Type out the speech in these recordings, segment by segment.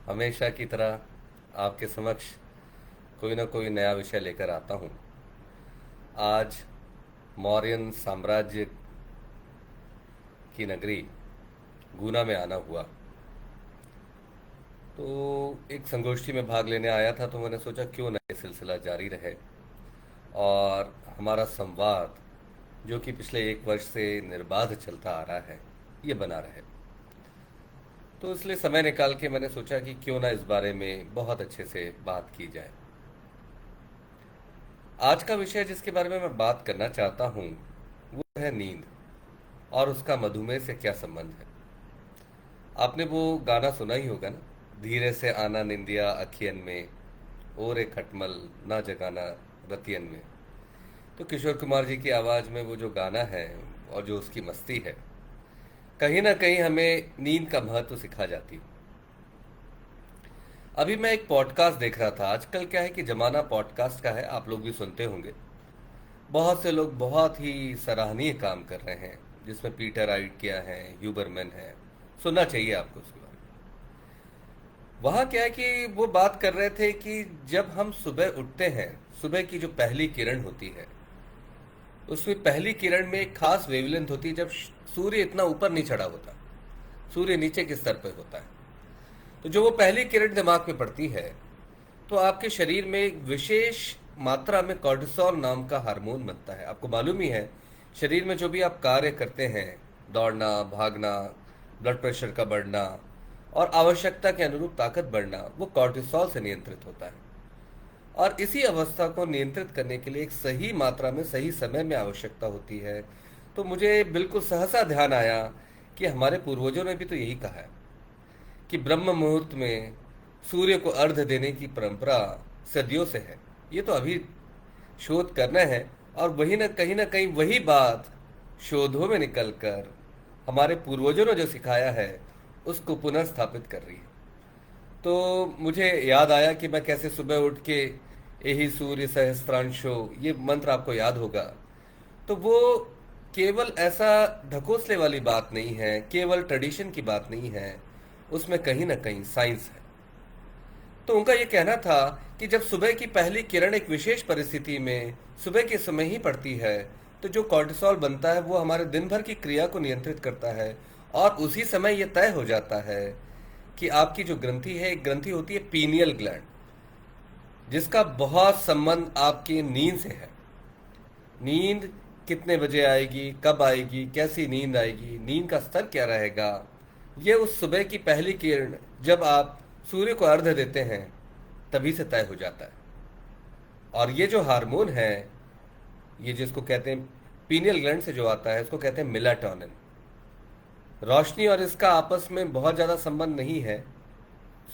हमेशा की तरह आपके समक्ष कोई ना कोई नया विषय लेकर आता हूँ। आज मौर्यन साम्राज्य की नगरी गुना में आना हुआ, तो एक संगोष्ठी में भाग लेने आया था, तो मैंने सोचा क्यों ना ये सिलसिला जारी रहे और हमारा संवाद जो कि पिछले 1 वर्ष से निर्बाध चलता आ रहा है ये बना रहे। तो इसलिए समय निकाल के मैंने सोचा कि क्यों ना इस बारे में बहुत अच्छे से बात की जाए। आज का विषय जिसके बारे में मैं बात करना चाहता हूँ वो है नींद और उसका मधुमेह से क्या संबंध है। आपने वो गाना सुना ही होगा ना, धीरे से आना निंदिया अखियन में, ओरे खटमल ना जगाना रतियन में। तो किशोर कुमार जी की आवाज़ में वो जो गाना है और जो उसकी मस्ती है, कहीं ना कहीं हमें नींद का महत्व सिखा जाती है। अभी मैं एक पॉडकास्ट देख रहा था। आजकल क्या है कि जमाना पॉडकास्ट का है, आप लोग भी सुनते होंगे। बहुत से लोग बहुत ही सराहनीय काम कर रहे हैं, जिसमें पीटर आइट किया है, ह्यूबरमैन है। सुनना चाहिए आपको उसके बारे में। वहाँ क्या है कि वो बात कर रहे थे कि जब हम सुबह उठते हैं, सुबह की जो पहली किरण होती है, उसमें पहली किरण में एक खास वेवलेंथ होती है जब सूर्य इतना ऊपर नहीं चढ़ा होता, सूर्य नीचे के स्तर पर होता है। तो जो वो पहली किरण दिमाग में पड़ती है, तो आपके शरीर में एक विशेष मात्रा में कॉर्टिसोल नाम का हार्मोन बनता है। आपको मालूम ही है, शरीर में जो भी आप कार्य करते हैं, दौड़ना, भागना, ब्लड प्रेशर का बढ़ना और आवश्यकता के अनुरूप ताकत बढ़ना, वो कॉर्टिसोल से नियंत्रित होता है। और इसी अवस्था को नियंत्रित करने के लिए एक सही मात्रा में सही समय में आवश्यकता होती है। तो मुझे बिल्कुल सहसा ध्यान आया कि हमारे पूर्वजों ने भी तो यही कहा है कि ब्रह्म मुहूर्त में सूर्य को अर्घ्य देने की परंपरा सदियों से है। ये तो अभी शोध करना है और वही ना कहीं वही बात शोधों में निकलकर हमारे पूर्वजों ने जो सिखाया है उसको पुनर्स्थापित कर रही है। तो मुझे याद आया कि मैं कैसे सुबह उठ के यही सूर्य सहस्त्रांशो, ये मंत्र आपको याद होगा। तो वो केवल ऐसा ढकोसले वाली बात नहीं है, केवल ट्रेडिशन की बात नहीं है, उसमें कहीं ना कहीं साइंस है। तो उनका ये कहना था कि जब सुबह की पहली किरण एक विशेष परिस्थिति में सुबह के समय ही पड़ती है, तो जो कॉर्टिसोल बनता है वो हमारे दिन भर की क्रिया को नियंत्रित करता है। और उसी समय ये तय हो जाता है कि आपकी जो ग्रंथि है, एक ग्रंथि होती है पीनियल ग्लैंड, जिसका बहुत संबंध आपकी नींद से है। नींद कितने बजे आएगी, कब आएगी, कैसी नींद आएगी, नींद का स्तर क्या रहेगा, ये उस सुबह की पहली किरण जब आप सूर्य को अर्घ्य देते हैं तभी से तय हो जाता है। और ये जो हार्मोन है, ये जिसको कहते हैं पीनियल ग्लैंड से जो आता है, इसको कहते हैं मेलाटोनिन। रोशनी और इसका आपस में बहुत ज़्यादा संबंध नहीं है।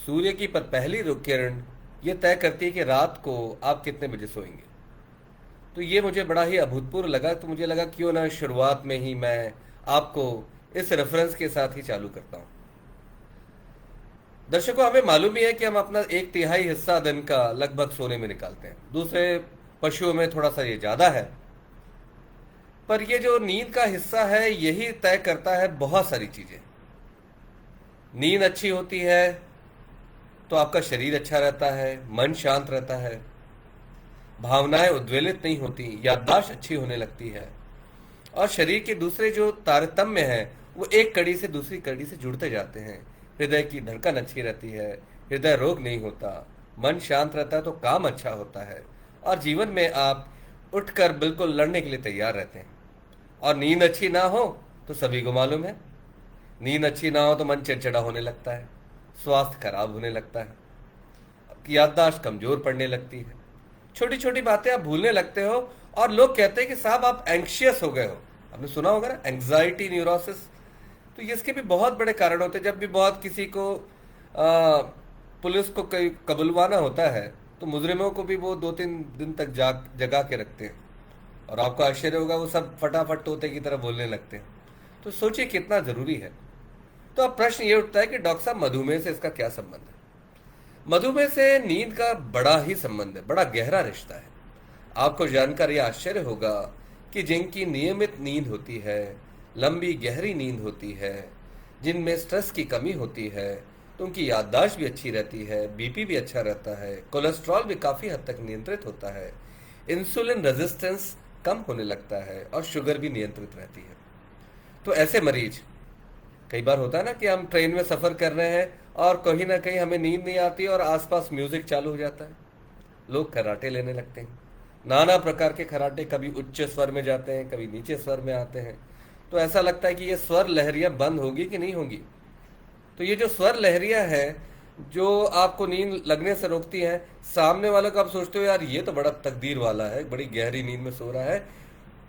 सूर्य की पर पहली किरण ये तय करती है कि रात को आप कितने बजे सोएंगे। तो ये मुझे बड़ा ही अभूतपूर्व लगा, तो मुझे लगा क्यों ना शुरुआत में ही मैं आपको इस रेफरेंस के साथ ही चालू करता हूँ। दर्शकों, हमें मालूम ही है कि हम अपना 1/3 हिस्सा दिन का लगभग सोने में निकालते हैं। दूसरे पशुओं में थोड़ा सा ये ज़्यादा है, पर ये जो नींद का हिस्सा है यही तय करता है बहुत सारी चीज़ें। नींद अच्छी होती है तो आपका शरीर अच्छा रहता है, मन शांत रहता है, भावनाएं उद्वेलित नहीं होती, याददाश्त अच्छी होने लगती है और शरीर के दूसरे जो तारतम्य है वो एक कड़ी से दूसरी कड़ी से जुड़ते जाते हैं। हृदय की धड़कन अच्छी रहती है, हृदय रोग नहीं होता, मन शांत रहता है तो काम अच्छा होता है और जीवन में आप उठकर बिल्कुल लड़ने के लिए तैयार रहते हैं। और नींद अच्छी ना हो तो सभी को मालूम है, नींद अच्छी ना हो तो मन चिड़चिड़ा होने लगता है, स्वास्थ्य खराब होने लगता है, याददाश्त कमजोर पड़ने लगती है, छोटी छोटी बातें आप भूलने लगते हो और लोग कहते हैं कि साहब आप एंग्शियस हो गए हो। आपने सुना होगा ना, एंग्जाइटी न्यूरोसिस। तो इसके भी बहुत बड़े कारण होते हैं। जब भी बहुत किसी को पुलिस को कबुलवाना होता है तो मुजरिमों को भी वो 2-3 दिन तक जगा के रखते हैं और आपको आश्चर्य होगा वो सब फटाफट तोते की तरह बोलने लगते हैं। तो सोचिए कितना ज़रूरी है। तो अब प्रश्न ये उठता है कि डॉक्टर साहब मधुमेह से इसका क्या संबंध है। मधुमेह से नींद का बड़ा ही संबंध है, बड़ा गहरा रिश्ता है। आपको जानकर यह आश्चर्य होगा कि जिनकी नियमित नींद होती है, लंबी गहरी नींद होती है, जिनमें स्ट्रेस की कमी होती है, तो उनकी याददाश्त भी अच्छी रहती है, बीपी भी अच्छा रहता है, कोलेस्ट्रॉल भी काफ़ी हद तक नियंत्रित होता है, इंसुलिन रेजिस्टेंस कम होने लगता है और शुगर भी नियंत्रित रहती है। तो ऐसे मरीज, कई बार होता है ना कि हम ट्रेन में सफ़र कर रहे हैं और कहीं ना कहीं हमें नींद नहीं आती और आसपास म्यूज़िक चालू हो जाता है, लोग खर्राटे लेने लगते हैं। नाना प्रकार के खर्राटे, कभी उच्च स्वर में जाते हैं, कभी नीचे स्वर में आते हैं। तो ऐसा लगता है कि ये स्वर लहरियां बंद होगी कि नहीं होंगी। तो ये जो स्वर लहरियां हैं जो आपको नींद लगने से रोकती हैं, सामने वाले को आप सोचते हो यार ये तो बड़ा तकदीर वाला है, बड़ी गहरी नींद में सो रहा है,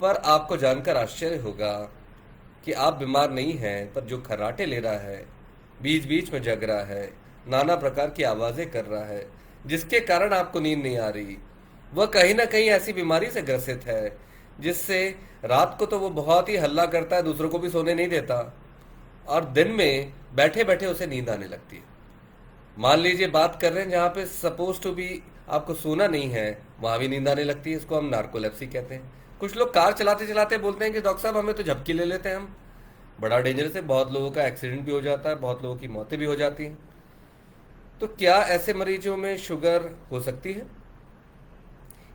पर आपको जानकर आश्चर्य होगा कि आप बीमार नहीं हैं, पर जो खर्राटे ले रहा है, बीच बीच में जग रहा है, नाना प्रकार की आवाज़ें कर रहा है, जिसके कारण आपको नींद नहीं आ रही, वह कहीं ना कहीं ऐसी बीमारी से ग्रसित है जिससे रात को तो वो बहुत ही हल्ला करता है, दूसरों को भी सोने नहीं देता, और दिन में बैठे बैठे उसे नींद आने लगती है। मान लीजिए बात कर रहे हैं जहाँ पे सपोज टू बी आपको सोना नहीं है, वहां भी नींद आने लगती है। इसको हम नार्कोलेप्सी कहते हैं। कुछ लोग कार चलाते चलाते बोलते हैं कि डॉक्टर साहब हमें तो झपकी ले लेते हैं हम, बड़ा डेंजरस है, बहुत लोगों का एक्सीडेंट भी हो जाता है, बहुत लोगों की मौतें भी हो जाती हैं। तो क्या ऐसे मरीजों में शुगर हो सकती है?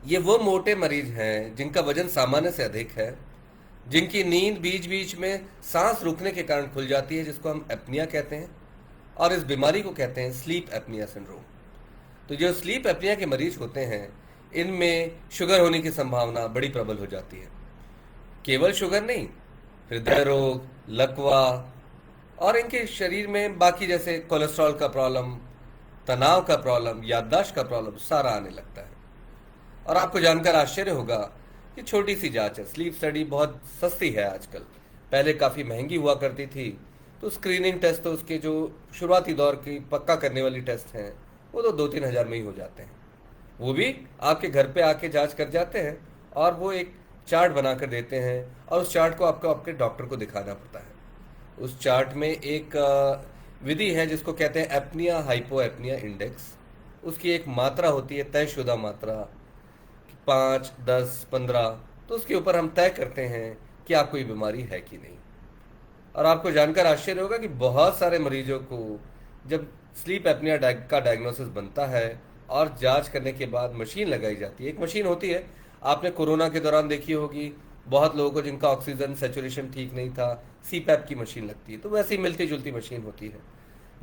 ये वो मोटे मरीज हैं जिनका वजन सामान्य से अधिक है, जिनकी नींद बीच बीच में सांस रुकने के कारण खुल जाती है, जिसको हम एपनिया कहते हैं, और इस बीमारी को कहते हैं स्लीप एपनिया सिंड्रोम। तो जो स्लीप एपनिया के मरीज होते हैं, इनमें शुगर होने की संभावना बड़ी प्रबल हो जाती है। केवल शुगर नहीं, हृदय रोग, लकवा और इनके शरीर में बाकी जैसे कोलेस्ट्रॉल का प्रॉब्लम, तनाव का प्रॉब्लम, याददाश्त का प्रॉब्लम सारा आने लगता है। और आपको जानकर आश्चर्य होगा कि छोटी सी जांच है, स्लीप स्टडी बहुत सस्ती है आजकल, पहले काफ़ी महंगी हुआ करती थी। तो स्क्रीनिंग टेस्ट, तो उसके जो शुरुआती दौर की पक्का करने वाली टेस्ट हैं, वो तो 2-3 हज़ार में ही हो जाते हैं। वो भी आपके घर पे आके जांच कर जाते हैं और वो एक चार्ट बना कर देते हैं, और उस चार्ट को आपको आपके डॉक्टर को दिखाना पड़ता है। उस चार्ट में एक विधि है जिसको कहते हैं एपनिया हाइपो एपनिया इंडेक्स। उसकी एक मात्रा होती है, तयशुदा मात्रा, 5, 10, 15। तो उसके ऊपर हम तय करते हैं कि आपको ये बीमारी है कि नहीं। और आपको जानकर आश्चर्य होगा कि बहुत सारे मरीजों को जब स्लीप एपनिया का डायग्नोसिस बनता है और जांच करने के बाद मशीन लगाई जाती है, एक मशीन होती है, आपने कोरोना के दौरान देखी होगी, बहुत लोगों को जिनका ऑक्सीजन सेचुरेशन ठीक नहीं था, सीपैप की मशीन लगती है। तो वैसी मिलती जुलती मशीन होती है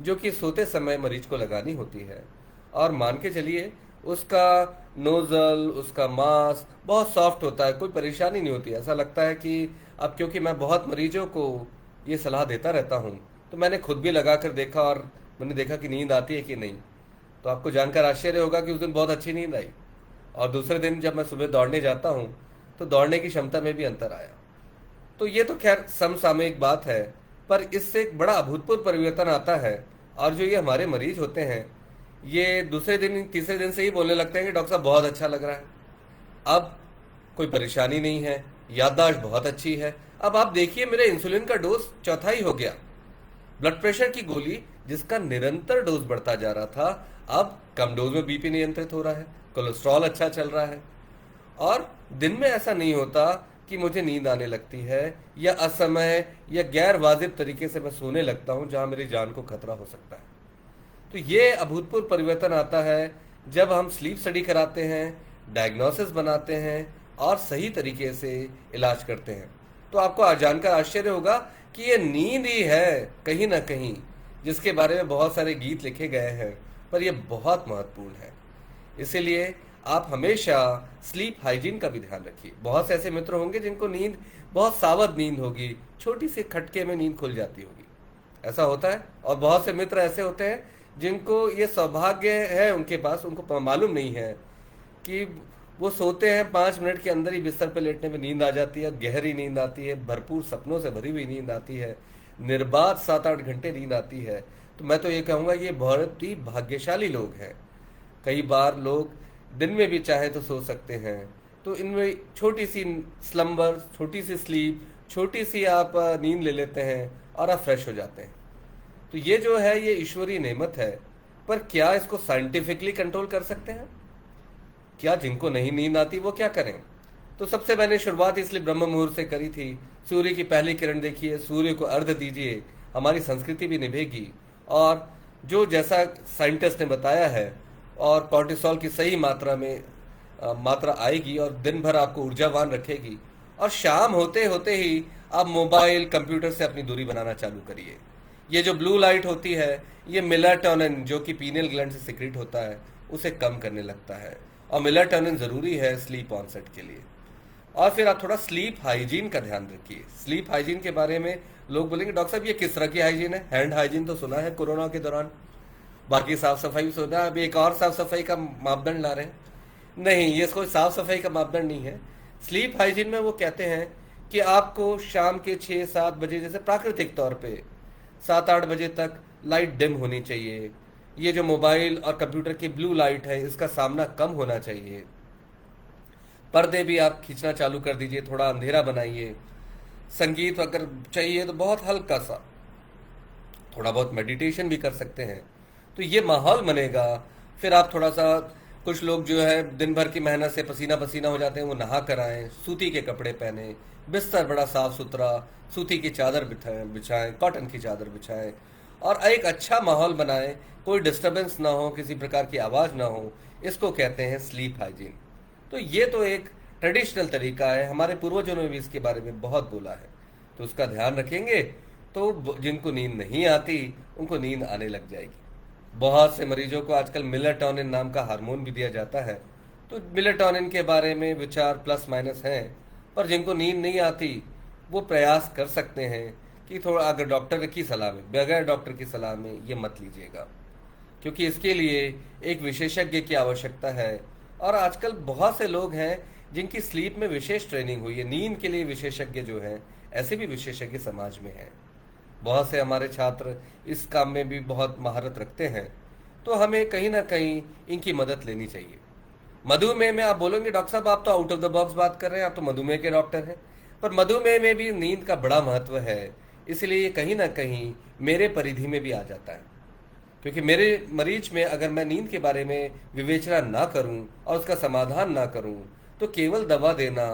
जो कि सोते समय मरीज को लगानी होती है। और मान के चलिए उसका नोजल, उसका मांस बहुत सॉफ्ट होता है, कोई परेशानी नहीं होती। ऐसा लगता है कि अब क्योंकि मैं बहुत मरीजों को ये सलाह देता रहता हूँ, तो मैंने खुद भी लगा कर देखा और मैंने देखा कि नींद आती है कि नहीं। तो आपको जानकर आश्चर्य होगा कि उस दिन बहुत अच्छी नींद आई, और दूसरे दिन जब मैं सुबह दौड़ने जाता हूँ तो दौड़ने की क्षमता में भी अंतर आया। तो ये तो खैर समसामयिक बात है, पर इससे एक बड़ा अभूतपूर्व परिवर्तन आता है। और जो ये हमारे मरीज होते हैं, ये दूसरे दिन तीसरे दिन से ही बोलने लगते हैं कि डॉक्टर साहब बहुत अच्छा लग रहा है, अब कोई परेशानी नहीं है, याददाश्त बहुत अच्छी है। अब आप देखिए मेरे इंसुलिन का डोज चौथाई हो गया, ब्लड प्रेशर की गोली जिसका निरंतर डोज बढ़ता जा रहा था, अब कम डोज में बीपी नियंत्रित हो रहा है, कोलेस्ट्रॉल अच्छा चल रहा है। और दिन में ऐसा नहीं होता कि मुझे नींद आने लगती है या असमय या गैर वाजिब तरीके से मैं सोने लगता हूं जहां मेरी जान को खतरा हो सकता है। तो ये अभूतपूर्व परिवर्तन आता है जब हम स्लीप स्टडी कराते हैं, डायग्नोसिस बनाते हैं और सही तरीके से इलाज करते हैं। तो आपको जानकर आश्चर्य होगा कि ये नींद ही है कहीं ना कहीं जिसके बारे में बहुत सारे गीत लिखे गए हैं, पर यह बहुत महत्वपूर्ण है। इसीलिए आप हमेशा स्लीप हाइजीन का भी ध्यान रखिए। बहुत से ऐसे मित्र होंगे जिनको नींद बहुत सावध नींद होगी, छोटी सी खटके में नींद खुल जाती होगी, ऐसा होता है। और बहुत से मित्र ऐसे होते हैं जिनको ये सौभाग्य है उनके पास, उनको मालूम नहीं है कि वो सोते हैं 5 मिनट के अंदर ही बिस्तर पर लेटने में नींद आ जाती है, गहरी नींद आती है, भरपूर सपनों से भरी हुई नींद आती है, निर्बाध 7-8 घंटे नींद आती है। तो मैं तो ये कहूँगा ये बहुत ही भाग्यशाली लोग हैं। कई बार लोग दिन में भी चाहे तो सो सकते हैं, तो इनमें छोटी सी स्लम्बर, छोटी सी स्लीप, छोटी सी आप नींद ले लेते हैं और आप फ्रेश हो जाते हैं। तो ये जो है ये ईश्वरीय नेमत है, पर क्या इसको साइंटिफिकली कंट्रोल कर सकते हैं? क्या जिनको नहीं नींद आती वो क्या करें? तो सबसे मैंने शुरुआत इसलिए ब्रह्म मुहूर्त से करी थी। सूर्य की पहली किरण देखिए, सूर्य को अर्घ दीजिए, हमारी संस्कृति भी निभेगी और जो जैसा साइंटिस्ट ने बताया है, और कॉर्टिसोल की सही मात्रा में मात्रा आएगी और दिन भर आपको ऊर्जावान रखेगी। और शाम होते होते ही आप मोबाइल कंप्यूटर से अपनी दूरी बनाना चालू करिए। ये जो ब्लू लाइट होती है, ये मेलाटोनिन जो कि पीनियल ग्लैंड से सिक्रीट होता है उसे कम करने लगता है, और मेलाटोनिन ज़रूरी है स्लीप ऑनसेट के लिए। और फिर आप थोड़ा स्लीप हाइजीन का ध्यान रखिए। स्लीप हाइजीन के बारे में लोग बोलेंगे डॉक्टर साहब ये किस तरह की हाइजीन है? हैंड हाइजीन तो सुना है कोरोना के दौरान, बाकी साफ सफाई भी सुना है, अभी एक और साफ सफाई का मापदंड ला रहे हैं। नहीं, ये कोई साफ सफाई का मापदंड नहीं है। स्लीप हाइजीन में वो कहते हैं कि आपको शाम के 6-7 बजे, जैसे प्राकृतिक तौर पे 7-8 बजे तक लाइट डिम होनी चाहिए। ये जो मोबाइल और कंप्यूटर की ब्लू लाइट है इसका सामना कम होना चाहिए। पर्दे भी आप खींचना चालू कर दीजिए, थोड़ा अंधेरा बनाइए। संगीत अगर चाहिए तो बहुत हल्का सा, थोड़ा बहुत मेडिटेशन भी कर सकते हैं, तो ये माहौल बनेगा। फिर आप थोड़ा सा, कुछ लोग जो है दिन भर की मेहनत से पसीना पसीना हो जाते हैं, वो नहा कर आएँ, सूती के कपड़े पहने, बिस्तर बड़ा साफ सुथरा, सूती की चादर बिछाएं, कॉटन की चादर बिछाएं, और एक अच्छा माहौल बनाएं, कोई डिस्टरबेंस ना हो, किसी प्रकार की आवाज़ ना हो। इसको कहते हैं स्लीप हाइजीन। तो ये तो एक ट्रेडिशनल तरीका है, हमारे पूर्वजों ने भी इसके बारे में बहुत बोला है, तो उसका ध्यान रखेंगे तो जिनको नींद नहीं आती उनको नींद आने लग जाएगी। बहुत से मरीजों को आजकल मेलाटोनिन नाम का हार्मोन भी दिया जाता है, तो मेलाटोनिन के बारे में विचार प्लस माइनस हैं, पर जिनको नींद नहीं आती वो प्रयास कर सकते हैं कि थोड़ा, अगर डॉक्टर की सलाह में, बगैर डॉक्टर की सलाह में ये मत लीजिएगा, क्योंकि इसके लिए एक विशेषज्ञ की आवश्यकता है। और आजकल बहुत से लोग हैं जिनकी स्लीप में विशेष ट्रेनिंग हुई है, नींद के लिए विशेषज्ञ जो हैं, ऐसे भी विशेषज्ञ समाज में हैं। बहुत से हमारे छात्र इस काम में भी बहुत महारत रखते हैं, तो हमें कहीं ना कहीं इनकी मदद लेनी चाहिए। मधुमेह में आप बोलेंगे डॉक्टर साहब आप तो आउट ऑफ द बॉक्स बात कर रहे हैं, आप तो मधुमेह के डॉक्टर हैं, पर मधुमेह में भी नींद का बड़ा महत्व है, इसलिए ये कहीं ना कहीं मेरे परिधि में भी आ जाता है। क्योंकि मेरे मरीज में अगर मैं नींद के बारे में विवेचना ना करूं और उसका समाधान ना करूं, तो केवल दवा देना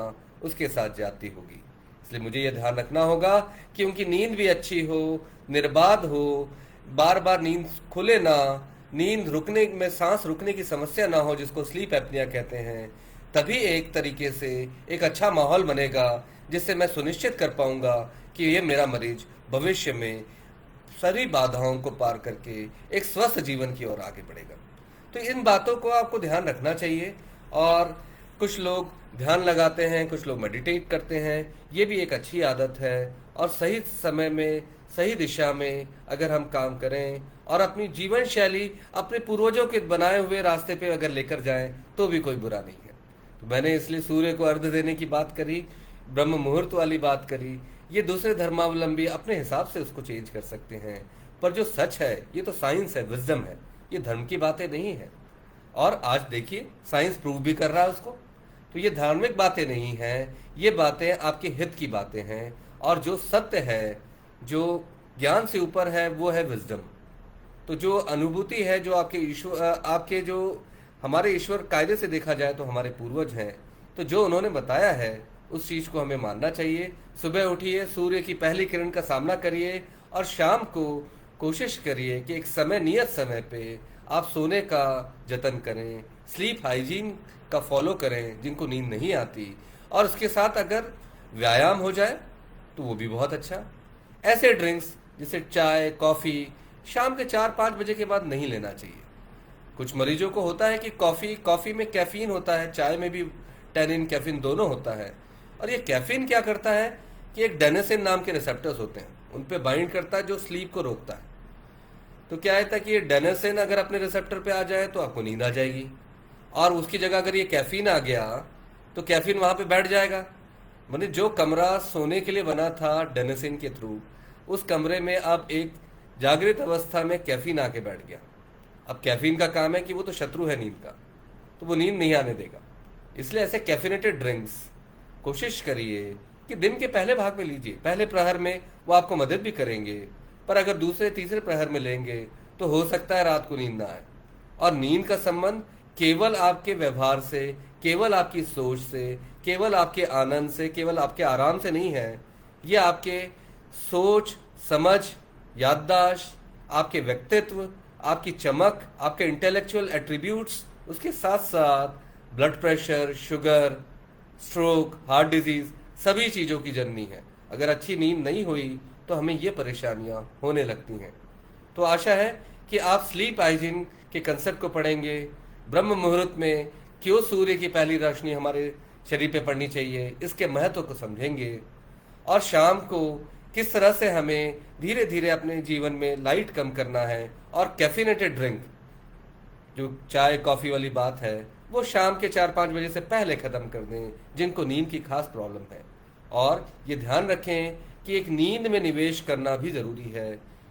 उसके साथ जाती होगी। इसलिए मुझे यह ध्यान रखना होगा कि उनकी नींद भी अच्छी हो, निर्बाध हो, बार बार नींद खुले ना, नींद रुकने में सांस रुकने की समस्या ना हो, जिसको स्लीप एपनिया कहते हैं। तभी एक तरीके से एक अच्छा माहौल बनेगा, जिससे मैं सुनिश्चित कर पाऊंगा कि ये मेरा मरीज भविष्य में सारी बाधाओं को पार करके एक स्वस्थ जीवन की ओर आगे बढ़ेगा। तो इन बातों को आपको ध्यान रखना चाहिए। और कुछ लोग ध्यान लगाते हैं, कुछ लोग मेडिटेट करते हैं, ये भी एक अच्छी आदत है। और सही समय में, सही दिशा में अगर हम काम करें और अपनी जीवन शैली अपने पूर्वजों के बनाए हुए रास्ते पे अगर लेकर जाएं, तो भी कोई बुरा नहीं है। तो मैंने इसलिए सूर्य को अर्घ्य देने की बात करी, ब्रह्म मुहूर्त वाली बात करी। ये दूसरे धर्मावलंबी अपने हिसाब से उसको चेंज कर सकते हैं, पर जो सच है ये तो साइंस है, विजडम है, ये धर्म की बातें नहीं है। और आज देखिए साइंस प्रूव भी कर रहा है उसको। तो ये धार्मिक बातें नहीं हैं, ये बातें आपके हित की बातें हैं। और जो सत्य है, जो ज्ञान से ऊपर है, वो है विजडम। तो जो अनुभूति है, जो आपके ईश्वर, आपके जो हमारे ईश्वर कायदे से देखा जाए तो हमारे पूर्वज हैं, तो जो उन्होंने बताया है उस चीज को हमें मानना चाहिए। सुबह उठिए, सूर्य की पहली किरण का सामना करिए, और शाम को कोशिश करिए कि एक समय, नियत समय पे आप सोने का जतन करें, स्लीप हाइजीन का फॉलो करें जिनको नींद नहीं आती। और उसके साथ अगर व्यायाम हो जाए तो वो भी बहुत अच्छा। ऐसे ड्रिंक्स जैसे चाय, कॉफ़ी शाम के 4-5 बजे के बाद नहीं लेना चाहिए। कुछ मरीजों को होता है कि कॉफ़ी में कैफीन होता है, चाय में भी टैनिन, कैफीन दोनों होता है। और ये कैफीन क्या करता है कि एक डेनेसिन नाम के रिसेप्टर्स होते हैं, उन पे बाइंड करता है, जो स्लीप को रोकता है। तो क्या है कि ये डेनेसिन अगर अपने रिसेप्टर पे आ जाए तो आपको नींद आ जाएगी, और उसकी जगह अगर ये कैफीन आ गया तो कैफीन वहाँ पे बैठ जाएगा। मतलब जो कमरा सोने के लिए बना था डेनेसिन के थ्रू, उस कमरे में अब एक जागृत अवस्था में कैफीन आके बैठ गया। अब कैफीन का काम है कि वो तो शत्रु है नींद का, तो वो नींद नहीं आने देगा। इसलिए ऐसे कैफिनेटेड ड्रिंक्स कोशिश करिए कि दिन के पहले भाग में लीजिए। पहले प्रहर में वो आपको मदद भी करेंगे, पर अगर दूसरे तीसरे प्रहर में लेंगे तो हो सकता है रात को नींद ना आए। और नींद का संबंध केवल आपके व्यवहार से, केवल आपकी सोच से, केवल आपके आनंद से, केवल आपके आराम से नहीं है। ये आपके सोच, समझ, याददाश्त, आपके व्यक्तित्व आपकी चमक, आपके इंटेलेक्चुअल एट्रीब्यूट्स, उसके साथ साथ blood pressure, sugar, stroke, heart disease, सभी चीज़ों की जननी है। अगर अच्छी नींद नहीं हुई तो हमें ये परेशानियां होने लगती हैं। तो आशा है कि आप स्लीप हाइजीन के कंसेप्ट को पढ़ेंगे, ब्रह्म मुहूर्त में क्यों सूर्य की पहली रोशनी हमारे शरीर पे पड़नी चाहिए, इसके महत्व को समझेंगे, और शाम को किस तरह से हमें धीरे धीरे अपने जीवन में लाइट कम करना है, और कैफिनेटेड ड्रिंक, जो चाय कॉफ़ी वाली बात है, वो शाम के 4-5 बजे से पहले ख़त्म कर दें जिनको नींद की खास प्रॉब्लम है। और ये ध्यान रखें कि एक नींद में निवेश करना भी ज़रूरी है।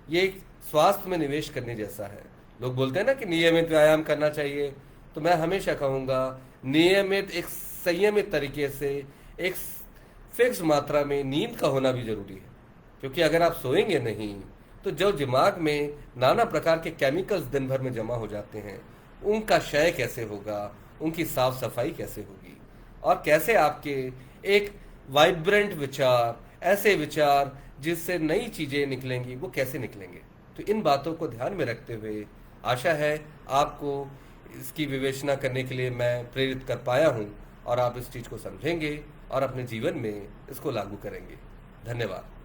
ये एक स्वास्थ्य में निवेश करने जैसा है। लोग बोलते हैं ना कि नियमित व्यायाम करना चाहिए, तो मैं हमेशा कहूँगा नियमित, एक संयमित तरीके से, एक फिक्स मात्रा में नींद का होना भी ज़रूरी है। क्योंकि अगर आप सोएंगे नहीं तो जो दिमाग में नाना प्रकार के केमिकल्स दिन भर में जमा हो जाते हैं, उनका क्षय कैसे होगा, उनकी साफ सफाई कैसे होगी, और कैसे आपके एक वाइब्रेंट विचार, ऐसे विचार जिससे नई चीज़ें निकलेंगी, वो कैसे निकलेंगे। तो इन बातों को ध्यान में रखते हुए आशा है आपको इसकी विवेचना करने के लिए मैं प्रेरित कर पाया हूँ, और आप इस चीज़ को समझेंगे और अपने जीवन में इसको लागू करेंगे। धन्यवाद।